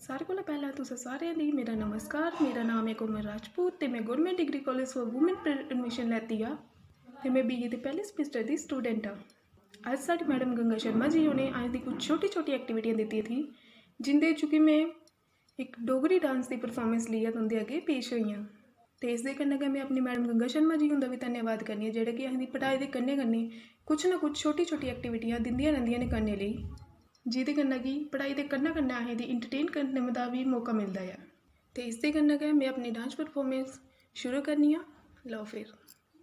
सारे कोला पहला तुसा सारे दी मेरा नमस्कार। मेरा नाम है कोमल राजपूत ते मैं government degree college for women पर एडमिशन लैती आ ते मैं बीए दे पहले सेमेस्टर दी स्टूडेंट हाँ। अज साडी मैडम गंगा शर्मा जी उन्हें अज दी कुछ छोटी छोटी एक्टिविटियां दी थी जिंदे चुकी मैं एक डोगरी डांस की परफॉर्मेंस लिया तुंदे अगे पेश हुई हाँ। तो इस दे कन्नै मैं अपनी मैडम गंगा शर्मा जी उनका भी धन्यवाद करनी जेह्ड़े कि असें पढ़ाई दे कन्नै कन्नै कुछ ना कुछ छोटी छोटी एक्टिविटियां दिंदियां रहिंदियां ने करने लई, जिहदे कन्नै कि पढ़ाई दे कन्नै कन्नै असें दी इंटरटेन करने दा भी मौका मिलता है। तो इस दे कन्नै गै मैं अपनी डांस परफॉर्मेंस शुरू करनी आं। लो फिर उसके